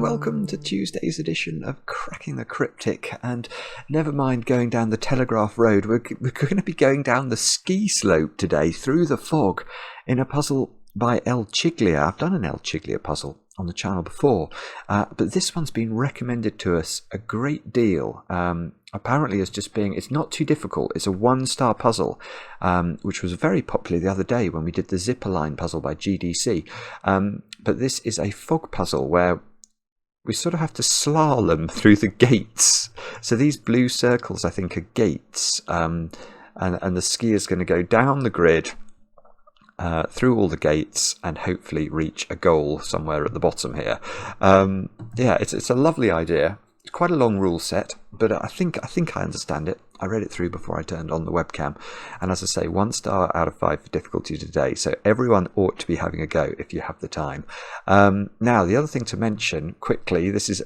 welcome to Tuesday's edition of Cracking the Cryptic. And never mind going down the Telegraph Road, we're going to be going down the ski slope today through the fog in a puzzle by ElChiglia. I've done an ElChiglia puzzle on the channel before, but this one's been recommended to us a great deal. Apparently as just being, it's not too difficult. It's a 1-star puzzle, which was very popular the other day when we did the zipper line puzzle by GDC. But this is a fog puzzle where we sort of have to slalom through the gates. So these blue circles, I think, are gates, and the skier's going to go down the grid, through all the gates, and hopefully reach a goal somewhere at the bottom here. Yeah, it's a lovely idea. It's quite a long rule set, but I think I understand it. I read it through before I turned on the webcam, and as I say, 1 star out of 5 for difficulty today. So everyone ought to be having a go if you have the time. Now, the other thing to mention quickly, this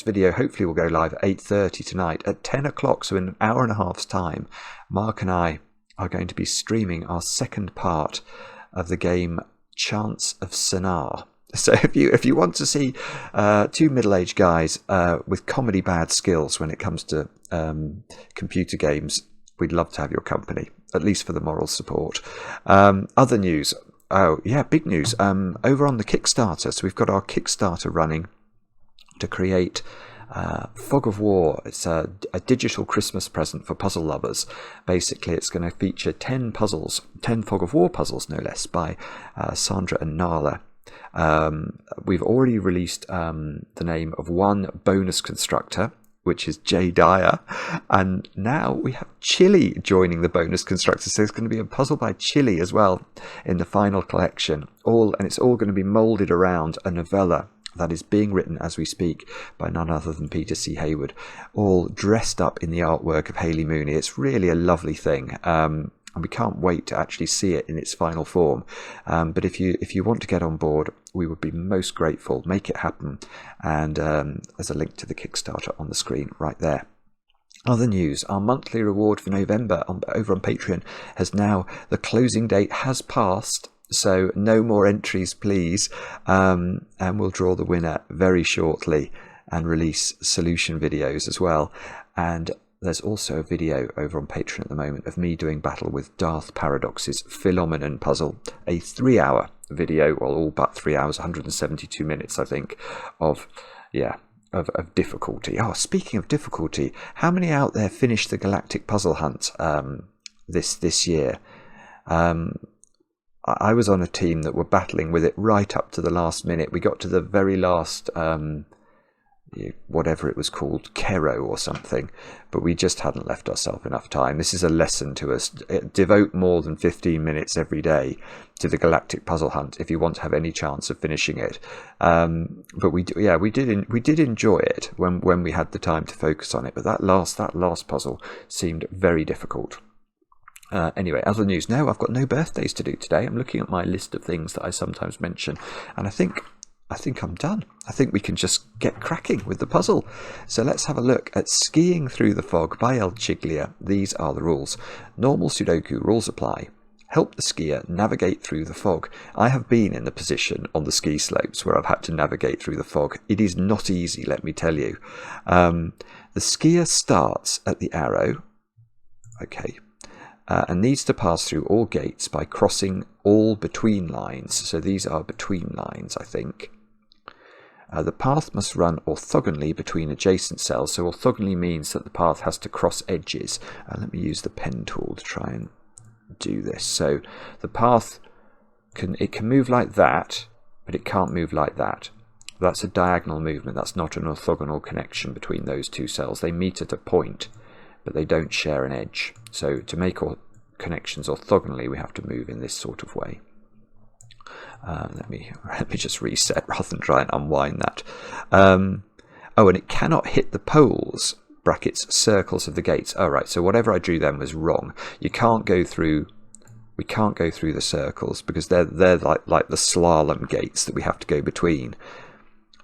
video hopefully will go live at 8:30 tonight. At 10 o'clock, so in an hour and a half's time, Mark and I are going to be streaming our second part of the game Chants of Sennaar. So if you want to see two middle-aged guys with comedy bad skills when it comes to computer games, we'd love to have your company, at least for the moral support. Other news. Oh yeah, big news. Over on the Kickstarter. So we've got our Kickstarter running to create Fog of War. It's a digital Christmas present for puzzle lovers. Basically, it's going to feature 10 puzzles, 10 Fog of War puzzles, no less, by Sandra and Nala. We've already released the name of one bonus constructor, which is Jay Dyer, and now we have Chili joining the bonus constructor. So there's going to be a puzzle by Chili as well in the final collection. And it's all going to be moulded around a novella that is being written as we speak by none other than Peter C. Hayward, all dressed up in the artwork of Hayley Mooney. It's really a lovely thing, and we can't wait to actually see it in its final form. But if you want to get on board, we would be most grateful. Make it happen, and there's a link to the Kickstarter on the screen right there. Other news, our monthly reward for November over on Patreon the closing date has passed. So no more entries, please, and we'll draw the winner very shortly and release solution videos as well. And there's also a video over on Patreon at the moment of me doing battle with Darth Paradox's Phenomenon puzzle, a 3-hour video, well, all but 3 hours, 172 minutes, I think, of difficulty. Oh, speaking of difficulty, how many out there finished the Galactic puzzle hunt this year? I was on a team that were battling with it right up to the last minute. We got to the very last, whatever it was called, Kero or something, but we just hadn't left ourselves enough time. This is a lesson to us. Devote more than 15 minutes every day to the Galactic puzzle hunt if you want to have any chance of finishing it. But we did enjoy it when we had the time to focus on it. But that last puzzle seemed very difficult. Anyway, other news. No, I've got no birthdays to do today. I'm looking at my list of things that I sometimes mention, and I think I'm done. I think we can just get cracking with the puzzle. So let's have a look at Skiing Through the Fog by ElChiglia. These are the rules. Normal Sudoku rules apply. Help the skier navigate through the fog. I have been in the position on the ski slopes where I've had to navigate through the fog. It is not easy, let me tell you. The skier starts at the arrow. Okay. And needs to pass through all gates by crossing all between lines. So these are between lines, I think. The path must run orthogonally between adjacent cells. So orthogonally means that the path has to cross edges. Let me use the pen tool to try and do this. So the path can move like that, but it can't move like that. That's a diagonal movement. That's not an orthogonal connection between those two cells. They meet at a point, but they don't share an edge. So to make connections orthogonally, we have to move in this sort of way. Let me just reset rather than try and unwind that. And it cannot hit the poles, brackets, circles of the gates. Oh, right, so whatever I drew then was wrong. We can't go through the circles because they're like the slalom gates that we have to go between.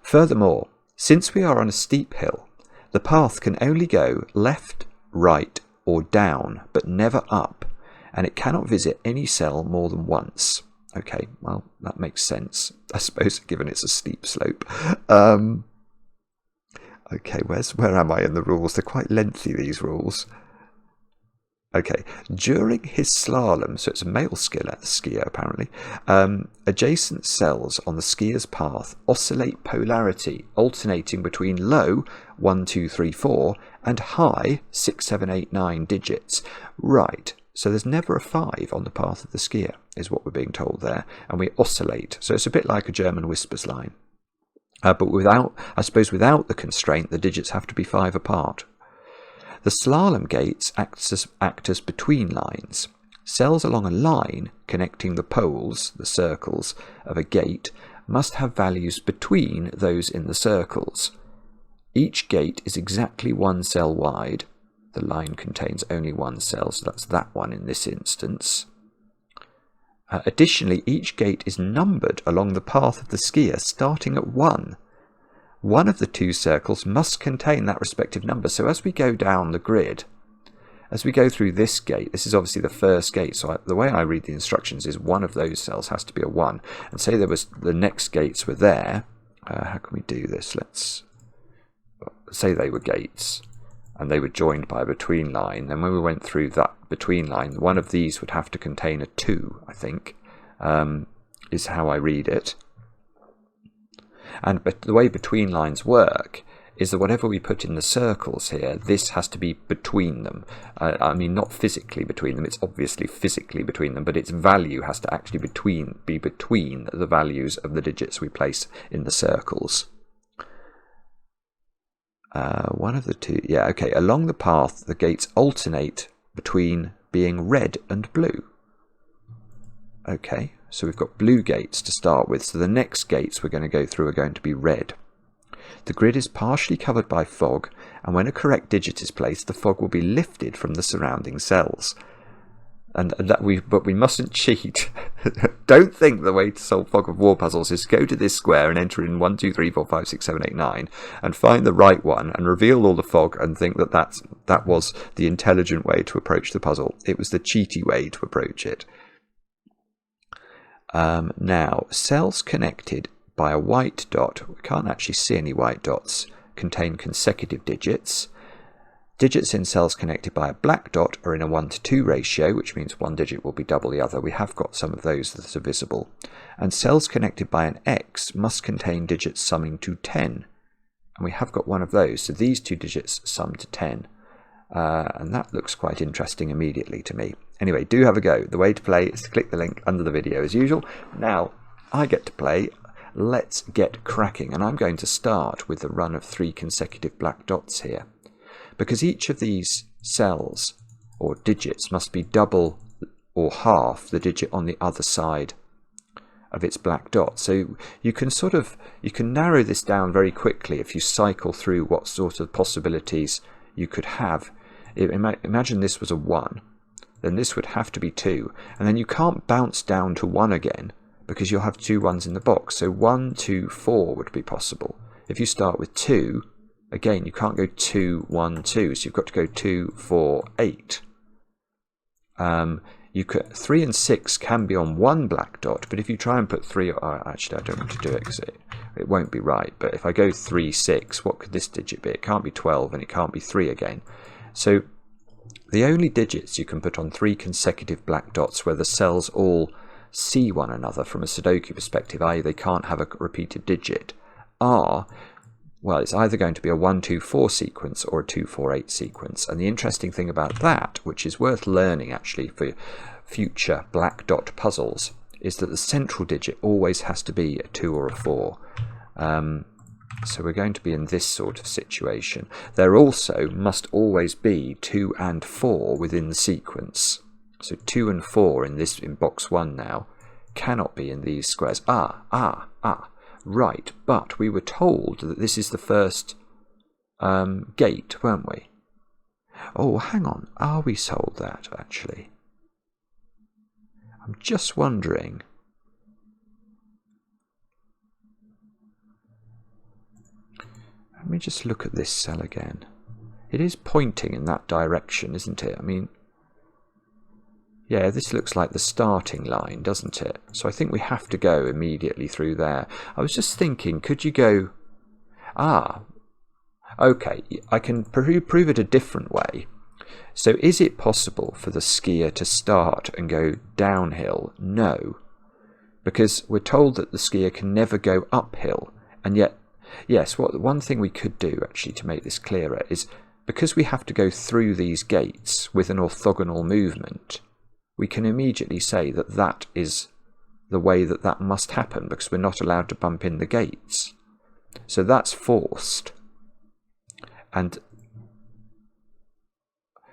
Furthermore, since we are on a steep hill, the path can only go left, right, or down, but never up, and it cannot visit any cell more than once. Okay, well, that makes sense, I suppose, given it's a steep slope. Okay, where am I in the rules? They're quite lengthy, these rules. Okay, during his slalom, so it's a male skier apparently, adjacent cells on the skier's path oscillate polarity, alternating between low 1, 2, 3, 4 and high 6, 7, 8, 9 digits. Right, so there's never a 5 on the path of the skier, is what we're being told there, and we oscillate. So it's a bit like a German whispers line. But without the constraint, the digits have to be 5 apart. The slalom gates act as between lines. Cells along a line connecting the poles, the circles, of a gate must have values between those in the circles. Each gate is exactly 1 cell wide. The line contains only 1 cell, so that's that one in this instance. Additionally, each gate is numbered along the path of the skier, starting at 1. One of the 2 circles must contain that respective number. So as we go down the grid, as we go through this gate, this is obviously the first gate, so the way I read the instructions is one of those cells has to be a 1. And say the next gates were there, how can we do this? Let's say they were gates, and they were joined by a between line. Then when we went through that between line, one of these would have to contain a 2, I think, is how I read it. And the way between lines work is that whatever we put in the circles here, this has to be between them. I mean, not physically between them, it's obviously physically between them, but its value has to actually be between the values of the digits we place in the circles. One of the 2, yeah, okay. Along the path, the gates alternate between being red and blue. Okay, so we've got blue gates to start with, so the next gates we're going to go through are going to be red. The grid is partially covered by fog, and when a correct digit is placed, the fog will be lifted from the surrounding cells. But we mustn't cheat. Don't think the way to solve fog of war puzzles is to go to this square and enter in 1, 2, 3, 4, 5, 6, 7, 8, 9 and find the right one and reveal all the fog and think that was the intelligent way to approach the puzzle. It was the cheaty way to approach it. Now, cells connected by a white dot, we can't actually see any white dots, contain consecutive digits. Digits in cells connected by a black dot are in a 1:2 ratio, which means one digit will be double the other. We have got some of those that are visible. And cells connected by an X must contain digits summing to 10. And we have got one of those, so these 2 digits sum to 10. And that looks quite interesting immediately to me. Anyway, do have a go. The way to play is to click the link under the video as usual. Now, I get to play. Let's get cracking. And I'm going to start with the run of 3 consecutive black dots here. Because each of these cells, or digits, must be double or half the digit on the other side of its black dot. So you can narrow this down very quickly if you cycle through what sort of possibilities you could have. Imagine this was a 1. Then this would have to be 2, and then you can't bounce down to 1 again because you'll have 2 1s in the box. So 1, 2, 4 would be possible. If you start with 2, again you can't go 2, 1, 2, so you've got to go 2, 4, 8. 3 and 6 can be on 1 black dot, but if you try and put 3, actually I don't want to do it because it won't be right. But if I go 3, 6, what could this digit be? It can't be 12 and it can't be 3 again. So the only digits you can put on 3 consecutive black dots where the cells all see one another from a Sudoku perspective, i.e. they can't have a repeated digit, are, well, it's either going to be a 1, 2, 4 sequence or a 2, 4, 8 sequence. And the interesting thing about that, which is worth learning actually for future black dot puzzles, is that the central digit always has to be a 2 or a 4. So we're going to be in this sort of situation. There also must always be 2 and 4 within the sequence. So 2 and 4 in box 1 now cannot be in these squares. Right, but we were told that this is the first gate, weren't we? Oh, hang on. Are we told that, actually? I'm just wondering. Let me just look at this cell again. It is pointing in that direction, isn't it? I mean, yeah, this looks like the starting line, doesn't it? So I think we have to go immediately through there. I was just thinking, could you go... Okay, I can prove it a different way. So is it possible for the skier to start and go downhill? No, because we're told that the skier can never go uphill. And yet, yes, one thing we could do actually to make this clearer is, because we have to go through these gates with an orthogonal movement, we can immediately say that that is the way that that must happen, because we're not allowed to bump in the gates. So that's forced. And,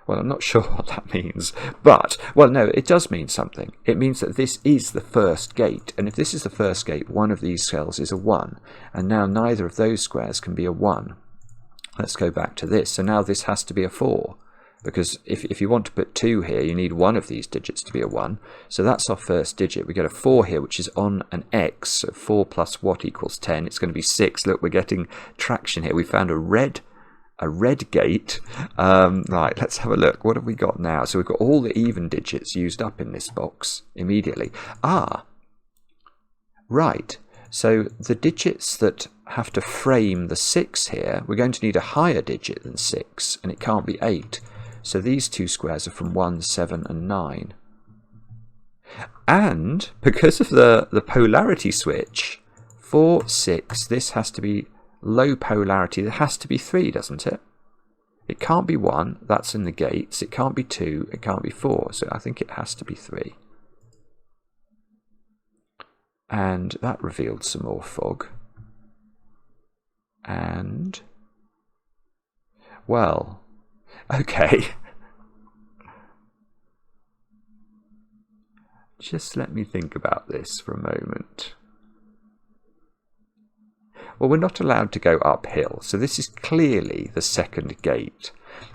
well, I'm not sure what that means, but, well, no, it does mean something. It means that this is the first gate, and if this is the first gate, one of these cells is a 1, and now neither of those squares can be a 1. Let's go back to this. So now this has to be a 4, because if you want to put 2 here, you need one of these digits to be a 1. So that's our first digit. We get a 4 here, which is on an x. So 4 plus what equals 10? It's going to be 6. Look, we're getting traction here. We found a red gate. Right, let's have a look. What have we got now? So we've got all the even digits used up in this box immediately. Right. So the digits that have to frame the 6 here, we're going to need a higher digit than 6, and it can't be 8. So these two squares are from 1, 7, and 9. And because of the polarity switch, 4, 6, this has to be low polarity. There has to be 3, doesn't it? It can't be 1, that's in the gates. It can't be 2, it can't be 4. So I think it has to be 3. And that revealed some more fog. And, well, okay. Just let me think about this for a moment. Well, we're not allowed to go uphill, so this is clearly the second gate.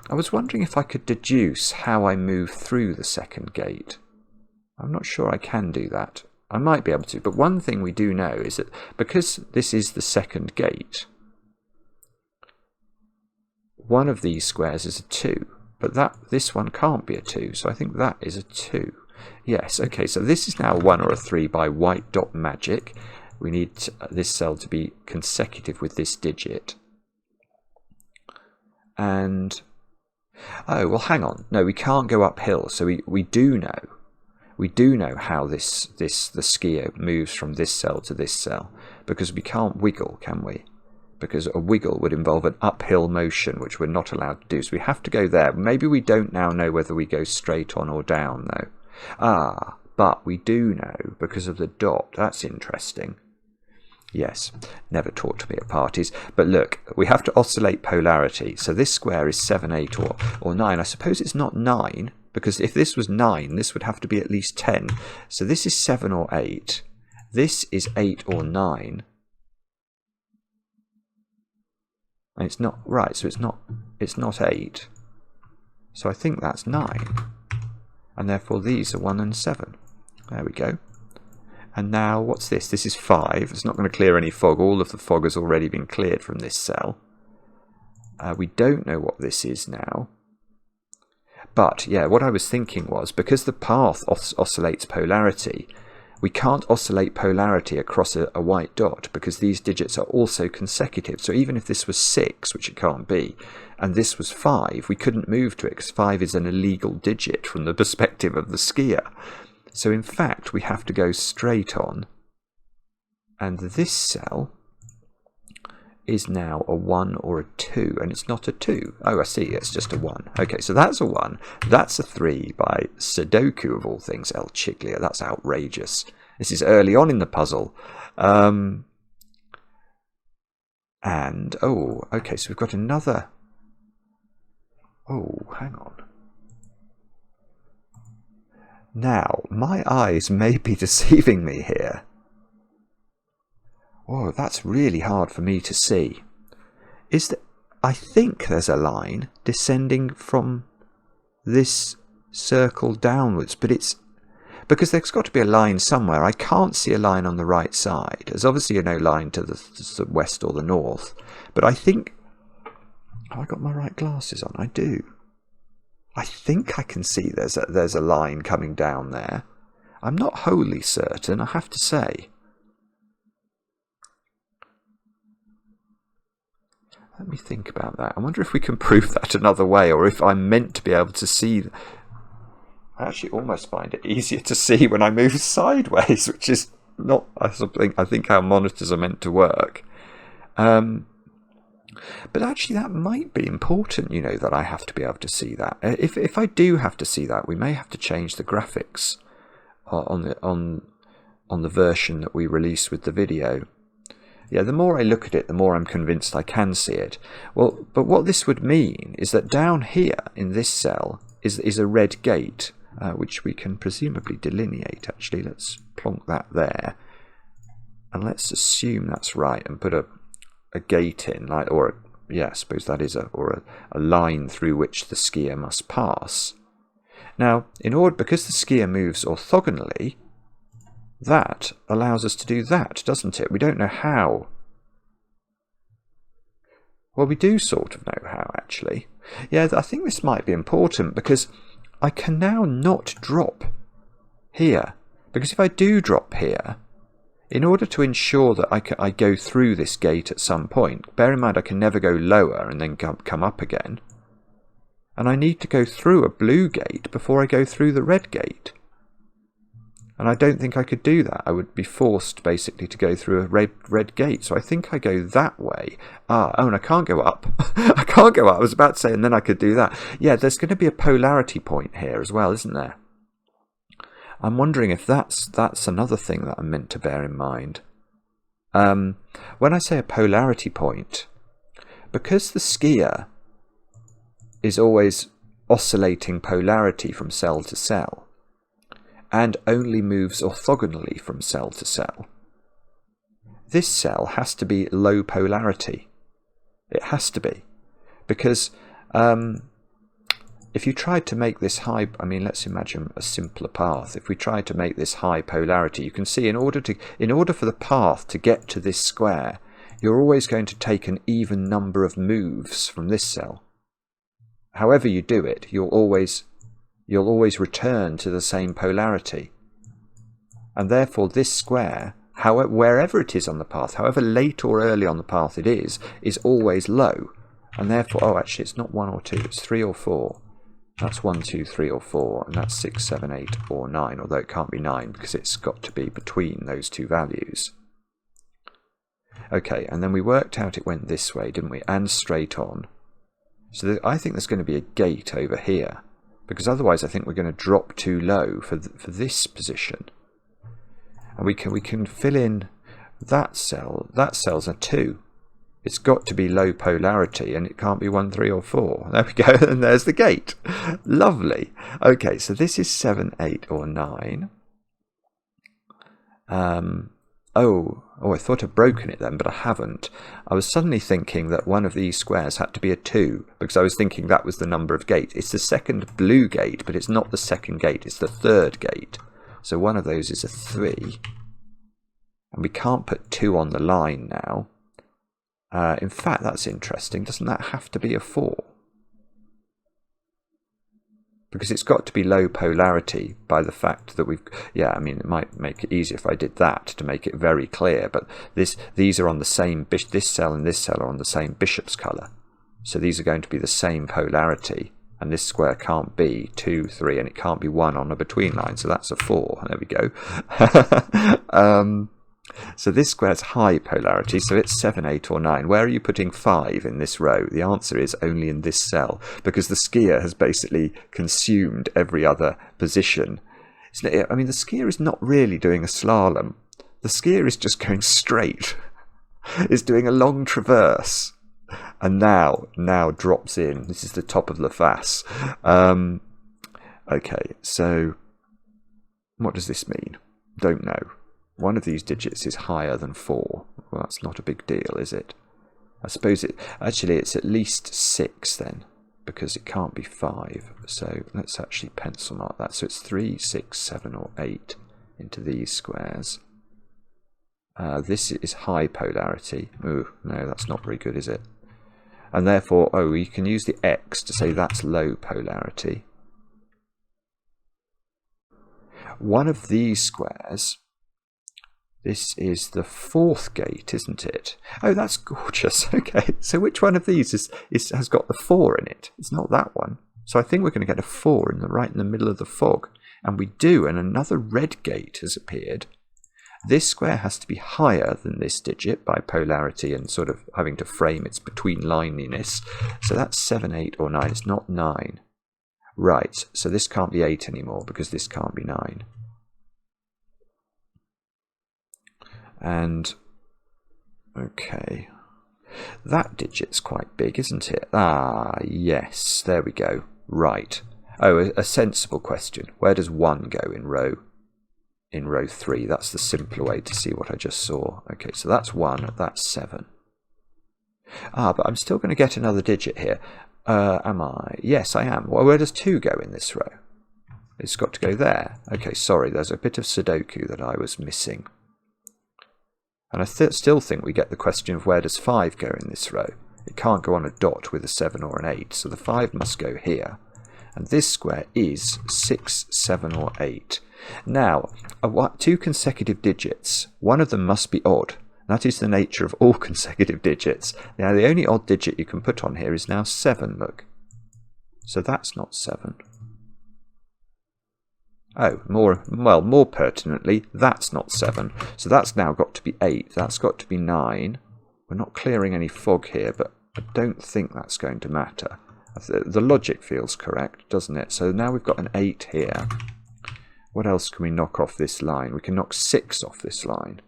I was wondering if I could deduce how I move through the second gate. I'm not sure I can do that. I might be able to, but one thing we do know is that because this is the second gate, one of these squares is a 2, but this one can't be a 2, so I think that is a 2. Yes, okay, so this is now a 1 or a 3 by white dot magic. We need this cell to be consecutive with this digit. And, oh, well, hang on. No, we can't go uphill, so we do know. We do know how the skier moves from this cell to this cell, because we can't wiggle, can we? Because a wiggle would involve an uphill motion, which we're not allowed to do. So we have to go there. Maybe we don't now know whether we go straight on or down, though. But we do know because of the dot. That's interesting. Yes, never taught to me at parties. But look, we have to oscillate polarity. So this square is 7, 8, or 9. I suppose it's not 9, because if this was 9, this would have to be at least 10. So this is 7 or 8. This is 8 or 9. And it's not, right, so it's not 8. So I think that's 9. And therefore these are 1 and 7. There we go. And now, what's this? This is 5. It's not going to clear any fog. All of the fog has already been cleared from this cell. We don't know what this is now. But, yeah, what I was thinking was, because the path oscillates polarity, we can't oscillate polarity across a white dot, because these digits are also consecutive. So even if this was 6, which it can't be, and this was 5, we couldn't move to it, because 5 is an illegal digit from the perspective of the skier. So in fact, we have to go straight on, and this cell is now a 1 or a 2, and it's not a 2. Oh, I see, it's just a 1. Okay, so that's a 1. That's a 3 by Sudoku, of all things, ElChiglia. That's outrageous. This is early on in the puzzle. And, oh, okay, so we've got another... Oh, hang on. Now, my eyes may be deceiving me here. Oh, that's really hard for me to see. I think there's a line descending from this circle downwards, but it's... Because there's got to be a line somewhere. I can't see a line on the right side. There's obviously no line to the west or the north. But I think... Have I got my right glasses on? I do. I think I can see there's a line coming down there. I'm not wholly certain, I have to say. Let me think about that. I wonder if we can prove that another way, or if I'm meant to be able to see. I actually almost find it easier to see when I move sideways, which is not, I think how monitors are meant to work. But actually that might be important, that I have to be able to see that. If I do have to see that, we may have to change the graphics on the version that we release with the video. Yeah, the more I look at it, the more I'm convinced I can see it. Well, but what this would mean is that down here in this cell is a red gate, which we can presumably delineate, actually. Let's plonk that there. And let's assume that's right and put a gate in, I suppose that is a line through which the skier must pass. Now, because the skier moves orthogonally, that allows us to do that, doesn't it? We don't know how. Well, we do sort of know how, actually. Yeah, I think this might be important, because I can now not drop here. Because if I do drop here, in order to ensure that I go through this gate at some point, bear in mind I can never go lower and then come up again. And I need to go through a blue gate before I go through the red gate. And I don't think I could do that. I would be forced basically to go through a red gate. So I think I go that way. And I can't go up. I can't go up. I was about to say, and then I could do that. Yeah, there's going to be a polarity point here as well, isn't there? I'm wondering if that's another thing that I'm meant to bear in mind. When I say a polarity point, because the skier is always oscillating polarity from cell to cell, and only moves orthogonally from cell to cell, this cell has to be low polarity. It has to be. Because if you tried to make this high, let's imagine a simpler path. If we tried to make this high polarity, you can see in order for the path to get to this square, you're always going to take an even number of moves from this cell. However you do it, you'll always return to the same polarity. And therefore this square, wherever it is on the path, however late or early on the path it is always low. And therefore, actually it's not 1 or 2, it's 3 or 4. That's 1, 2, 3 or 4, and that's 6, 7, 8 or 9, although it can't be 9 because it's got to be between those two values. Okay, and then we worked out it went this way, didn't we? And straight on. So I think there's going to be a gate over here, because otherwise I think we're going to drop too low for this position. And we can fill in that cell. That cell's a 2. It's got to be low polarity, and it can't be 1, 3 or 4. There we go, and there's the gate. Lovely. Okay, so this is 7, 8 or 9. I thought I'd broken it then, but I haven't. I was suddenly thinking that one of these squares had to be a 2, because I was thinking that was the number of gates. It's the second blue gate, but it's not the second gate, it's the third gate. So one of those is a 3. And we can't put 2 on the line now. In fact, that's interesting. Doesn't that have to be a 4? Because it's got to be low polarity by the fact that it might make it easier if I did that to make it very clear, but these are on the same, this cell and this cell are on the same bishop's colour. So these are going to be the same polarity, and this square can't be 2, 3, and it can't be 1 on a between line, so that's a 4. There we go. So this square's high polarity, so it's 7, 8 or 9. Where are you putting 5 in this row? The answer is only in this cell, because the skier has basically consumed every other position. The skier is not really doing a slalom. The skier is just going straight. It's doing a long traverse. And now drops in. This is the top of the face. Okay, so what does this mean? Don't know. One of these digits is higher than 4. Well, that's not a big deal, is it? I suppose it's at least 6 then, because it can't be 5. So let's actually pencil mark that. So it's 3, 6, 7 or 8 into these squares. This is high polarity. Ooh, no, that's not very good, is it? And therefore, you can use the X to say that's low polarity. One of these squares This is the 4th gate, isn't it? Oh, that's gorgeous. Okay, so which one of these has got the 4 in it? It's not that one. So I think we're going to get a 4 right in the middle of the fog. And we do, and another red gate has appeared. This square has to be higher than this digit by polarity and sort of having to frame its between lininess. So that's 7, 8 or 9. It's not 9. Right, so this can't be 8 anymore because this can't be 9. And, okay, that digit's quite big, isn't it? Ah, yes, there we go. Right. Oh, a sensible question. Where does 1 go in row 3? That's the simpler way to see what I just saw. Okay, so that's 1, that's 7. Ah, but I'm still going to get another digit here. Am I? Yes, I am. Well, where does 2 go in this row? It's got to go there. Okay, sorry, there's a bit of Sudoku that I was missing. And I still think we get the question of where does 5 go in this row. It can't go on a dot with a 7 or an 8, so the 5 must go here. And this square is 6, 7 or 8. Now, 2 consecutive digits, one of them must be odd. That is the nature of all consecutive digits. Now, the only odd digit you can put on here is now 7, look. So that's not 7. Oh, more pertinently, that's not 7. So that's now got to be 8. That's got to be 9. We're not clearing any fog here, but I don't think that's going to matter. The logic feels correct, doesn't it? So now we've got an 8 here. What else can we knock off this line? We can knock 6 off this line.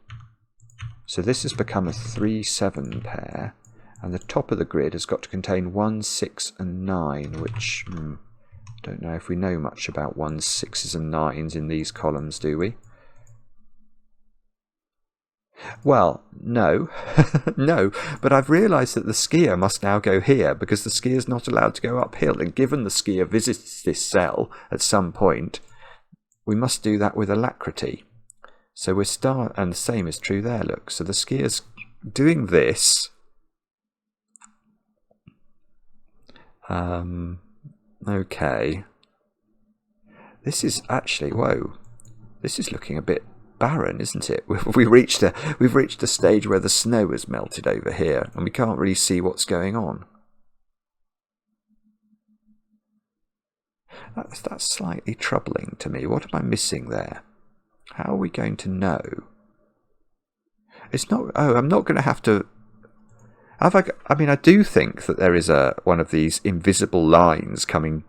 So this has become a 3, 7 pair. And the top of the grid has got to contain 1, 6 and 9, which... don't know if we know much about 1s, 6s and 9s in these columns, do we? Well, no. No, but I've realised that the skier must now go here because the skier's not allowed to go uphill. And given the skier visits this cell at some point, we must do that with alacrity. So we're and the same is true there, look. So the skier's doing this. Okay. This is actually, whoa. This is looking a bit barren, isn't it? We've reached a stage where the snow has melted over here and we can't really see what's going on. That's slightly troubling to me. What am I missing there? How are we going to know? It's not... Oh, I'm not going to have to... I mean, I do think that there is one of these invisible lines coming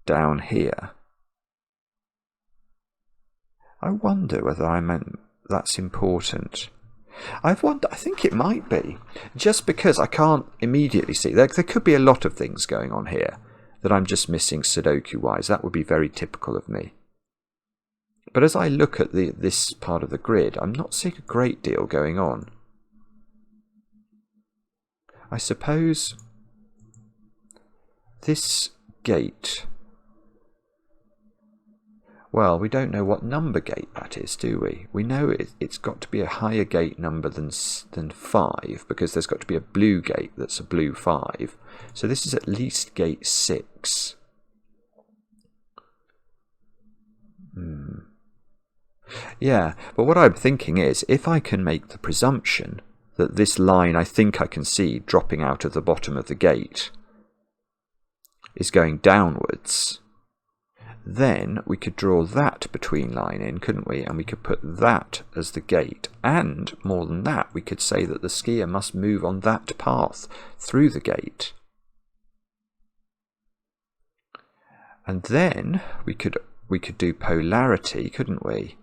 down here. I wonder whether that's important. I think it might be, just because I can't immediately see. There could be a lot of things going on here that I'm just missing Sudoku-wise. That would be very typical of me. But as I look at this part of the grid, I'm not seeing a great deal going on. I suppose this gate... Well, we don't know what number gate that is, do we? We know it's got to be a higher gate number than 5, because there's got to be a blue gate that's a blue 5. So this is at least gate 6. Yeah, but what I'm thinking is, if I can make the presumption that this line I think I can see dropping out of the bottom of the gate is going downwards... then we could draw that between line in, couldn't we? And we could put that as the gate. And more than that, we could say that the skier must move on that path through the gate. And then we could do polarity, couldn't we?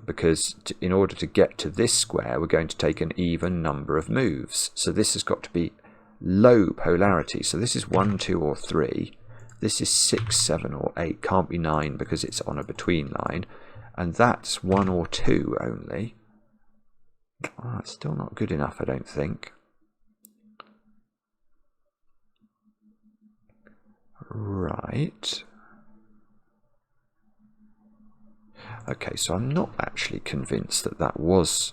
Because in order to get to this square, we're going to take an even number of moves. So this has got to be low polarity. So this is 1, 2 or 3. This is 6, 7 or 8. Can't be 9 because it's on a between line. And that's 1 or 2 only. Oh, it's still not good enough, I don't think. Right. Okay, so I'm not actually convinced that that was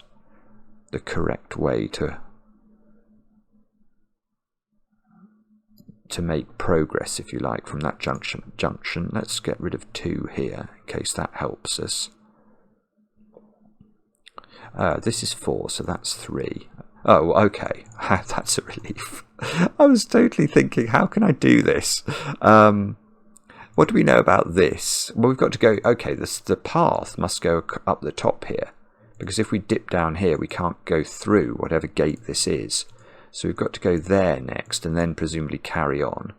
the correct way to make progress, if you like, from that junction. Let's get rid of 2 here, in case that helps us. This is 4, so that's 3. Oh, okay. That's a relief. I was totally thinking, how can I do this? What do we know about this? Well, we've got to go... Okay, the path must go up the top here. Because if we dip down here, we can't go through whatever gate this is. So we've got to go there next, and then presumably carry on.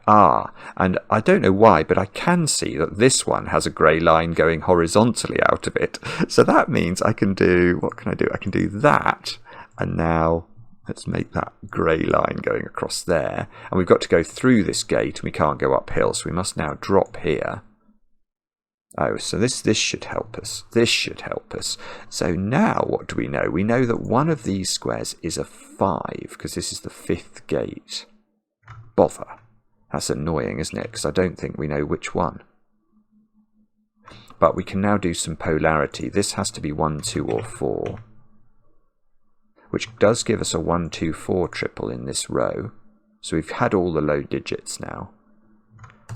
Ah, and I don't know why, but I can see that this one has a grey line going horizontally out of it. So that means I can do... What can I do? I can do that. And now... Let's make that grey line going across there. And we've got to go through this gate, and we can't go uphill, so we must now drop here. Oh, so this should help us. This should help us. So now what do we know? We know that one of these squares is a 5, because this is the 5th gate. Bother. That's annoying, isn't it? Because I don't think we know which one. But we can now do some polarity. This has to be 1, 2, or 4. Which does give us a 1, 2, 4 triple in this row. So we've had all the low digits now.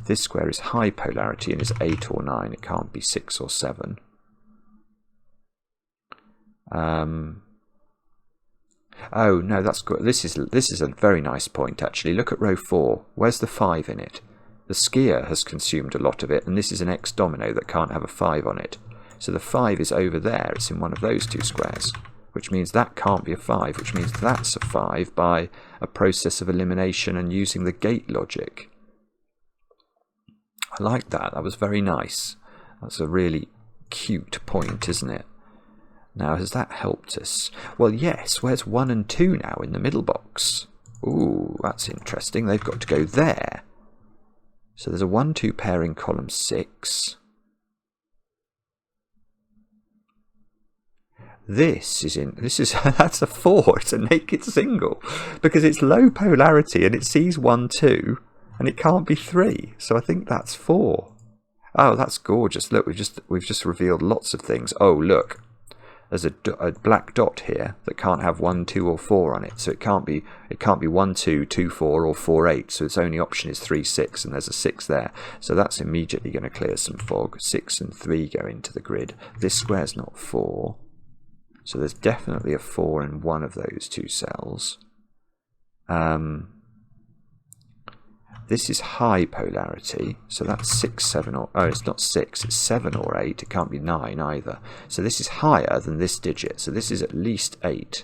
This square is high polarity and is 8 or 9. It can't be 6 or 7. Oh, no, that's good. This is a very nice point, actually. Look at row 4. Where's the 5 in it? The skier has consumed a lot of it, and this is an X domino that can't have a 5 on it. So the 5 is over there. It's in one of those two squares, which means that can't be a 5, which means that's a 5 by a process of elimination and using the gate logic. I like that. That was very nice. That's a really cute point, isn't it? Now, has that helped us? Well, yes. Where's 1 and 2 now in the middle box? Ooh, that's interesting. They've got to go there. So there's a 1, 2 pair in column 6. That's a 4. It's a naked single because it's low polarity and it sees 1, 2. And it can't be 3, so I think that's 4. Oh, that's gorgeous. Look, we've just revealed lots of things. Oh, look. There's a black dot here that can't have 1, 2 or 4 on it. So it can't be 1, 2, 2, 4 or 4, 8. So its only option is 3, 6 and there's a 6 there. So that's immediately going to clear some fog. 6 and 3 go into the grid. This square's not 4. So there's definitely a 4 in one of those two cells. This is high polarity, so that's 6, 7, or... Oh, it's not 6, it's 7 or 8. It can't be 9 either. So this is higher than this digit, so this is at least 8.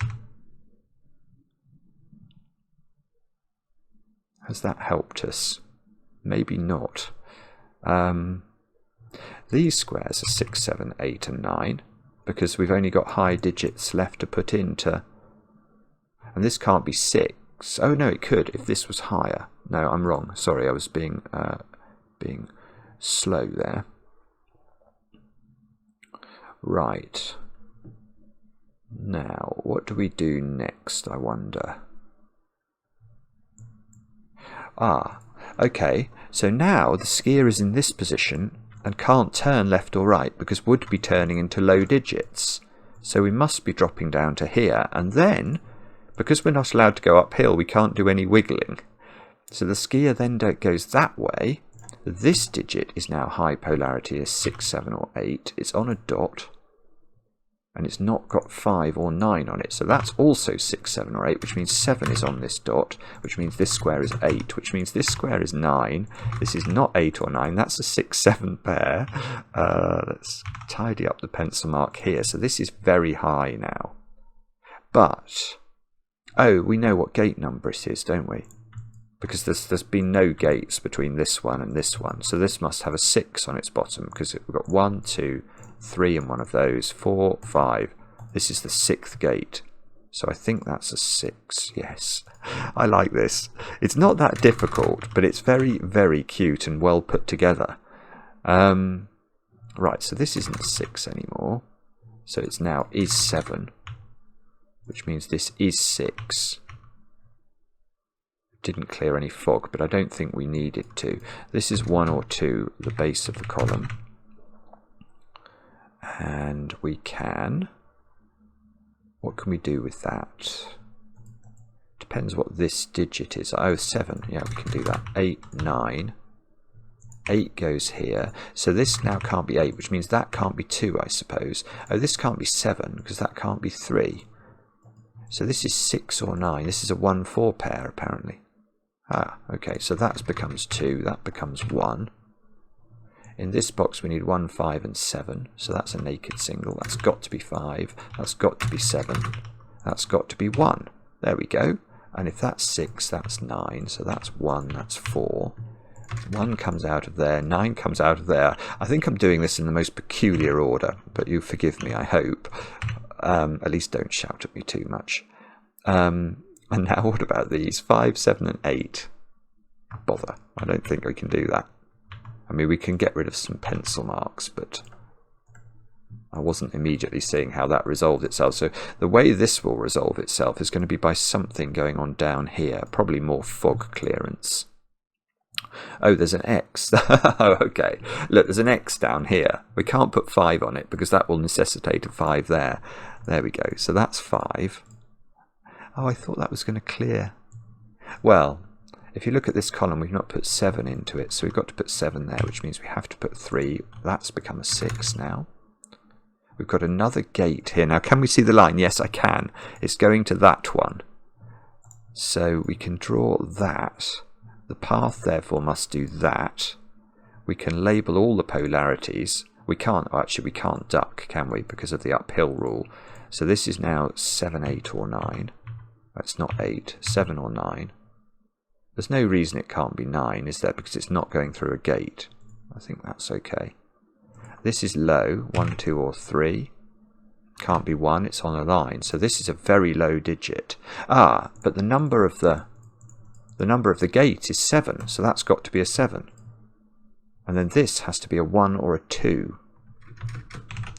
Has that helped us? Maybe not. These squares are 6, 7, 8 and 9, because we've only got high digits left to put into... And this can't be 6. Oh no, it could if this was higher. No, I'm wrong. Sorry, I was being slow there. Right. Now, what do we do next, I wonder? Ah, okay. So now the skier is in this position and can't turn left or right because would be turning into low digits. So we must be dropping down to here, and then, because we're not allowed to go uphill, we can't do any wiggling. So the skier then goes that way. This digit is now high polarity as 6, 7 or 8. It's on a dot. And it's not got 5 or 9 on it. So that's also 6, 7 or 8, which means 7 is on this dot, which means this square is 8, which means this square is 9. This is not 8 or 9. That's a 6, 7 pair. Let's tidy up the pencil mark here. So this is very high now. But... Oh, we know what gate number it is, don't we? Because there's been no gates between this one and this one. So this must have a 6 on its bottom, because we've got 1, 2, 3 in one of those, 4, 5. This is the 6th gate. So I think that's a 6, yes. I like this. It's not that difficult, but it's very, very cute and well put together. Right, so this isn't 6 anymore. So it's now is 7. Which means this is 6. Didn't clear any fog, but I don't think we need it to. This is 1 or 2, the base of the column. And we can... What can we do with that? Depends what this digit is. Oh, 7. Yeah, we can do that. 8, 9. 8 goes here. So this now can't be 8, which means that can't be 2, I suppose. Oh, this can't be 7, because that can't be 3. So this is 6 or 9. This is a 1-4 pair, apparently. Ah, okay, so that becomes 2, that becomes 1. In this box we need 1, 5 and 7, so that's a naked single. That's got to be 5, that's got to be 7, that's got to be 1. There we go. And if that's 6, that's 9, so that's 1, that's 4. 1 comes out of there, 9 comes out of there. I think I'm doing this in the most peculiar order, but you forgive me, I hope. At least don't shout at me too much. And now what about these? 5, 7 and 8. Bother. I don't think we can do that. I mean, we can get rid of some pencil marks, but I wasn't immediately seeing how that resolved itself. So the way this will resolve itself is going to be by something going on down here, probably more fog clearance. Oh, there's an X. Oh, okay. Look, there's an X down here. We can't put 5 on it because that will necessitate a 5 there. There we go. So that's 5. Oh, I thought that was going to clear. Well, if you look at this column, we've not put 7 into it, so we've got to put 7 there, which means we have to put 3. That's become a 6 now. We've got another gate here. Now, can we see the line? Yes, I can. It's going to that one. So we can draw that. The path, therefore, must do that. We can label all the polarities. We can't, actually, we can't duck, can we, because of the uphill rule. So this is now 7, 8 or 9. That's not 8, 7 or 9. There's no reason it can't be 9, is there? Because it's not going through a gate. I think that's okay. This is low, 1, 2 or 3. Can't be 1, it's on a line. So this is a very low digit. Ah, but the number of the gate is 7, so that's got to be a 7. And then this has to be a 1 or a 2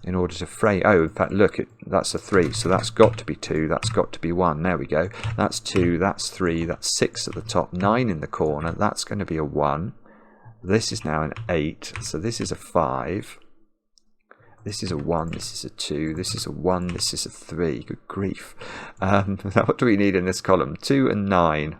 in order to frame. Oh, in fact, look, that's a 3, so that's got to be 2, that's got to be 1. There we go. That's 2, that's 3, that's 6 at the top, 9 in the corner, that's going to be a 1. This is now an 8, so this is a 5. This is a 1, this is a 2, this is a 1, this is a 3. Good grief. Now what do we need in this column? 2 and 9.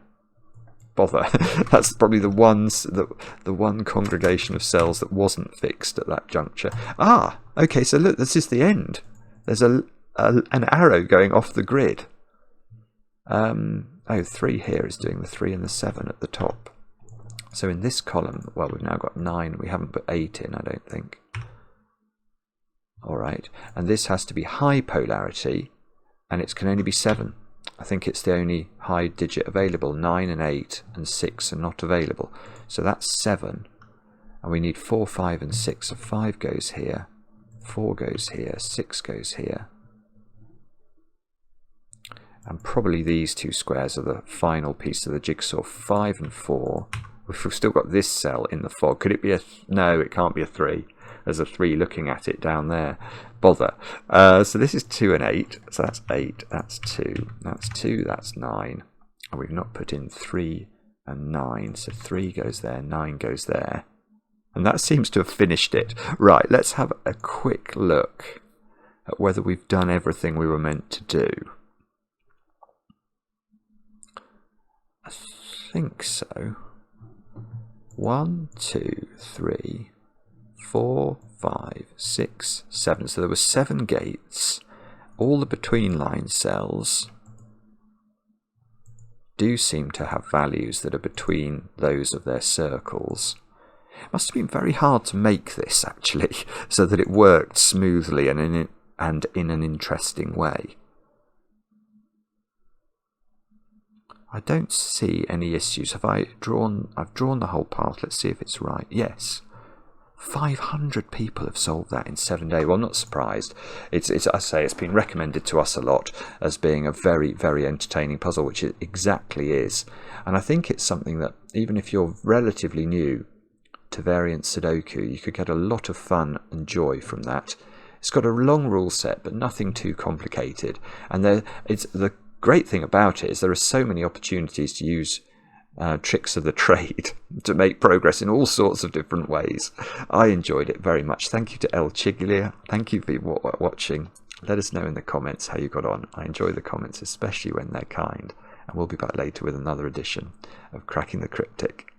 Bother. That's probably the one congregation of cells that wasn't fixed at that juncture. Ah, okay, so look, this is the end. There's an arrow going off the grid. Oh, 3 here is doing the 3 and the 7 at the top. So in this column, well, we've now got 9. We haven't put 8 in, I don't think. All right, and this has to be high polarity, and it can only be 7. I think it's the only high digit available. 9 and 8 and 6 are not available. So that's 7. And we need 4, 5 and 6. So 5 goes here, 4 goes here, 6 goes here. And probably these two squares are the final piece of the jigsaw. 5 and 4. We've still got this cell in the fog. Could it be a... No, it can't be a 3. There's a 3 looking at it down there. Bother. So this is 2 and 8. So that's 8. That's 2. That's 2. That's 9. And we've not put in 3 and 9. So 3 goes there. 9 goes there. And that seems to have finished it. Right. Let's have a quick look at whether we've done everything we were meant to do. I think so. 1, 2, 3, 4, 5, 6, 7. So there were 7 gates. All the between line cells do seem to have values that are between those of their circles. It must have been very hard to make this, actually, so that it worked smoothly and in an interesting way. I don't see any issues. I've drawn the whole path. Let's see if it's right. Yes. 500 people have solved that in 7 days. Well, I'm not surprised. I say it's been recommended to us a lot as being a very, very entertaining puzzle, which it exactly is. And I think it's something that, even if you're relatively new to variant Sudoku, you could get a lot of fun and joy from that. It's got a long rule set, but nothing too complicated. And the great thing about it is there are so many opportunities to use tricks of the trade to make progress in all sorts of different ways. I enjoyed it very much. Thank you to ElChiglia. Thank you for watching. Let us know in the comments how you got on. I enjoy the comments, especially when they're kind. And we'll be back later with another edition of Cracking the Cryptic.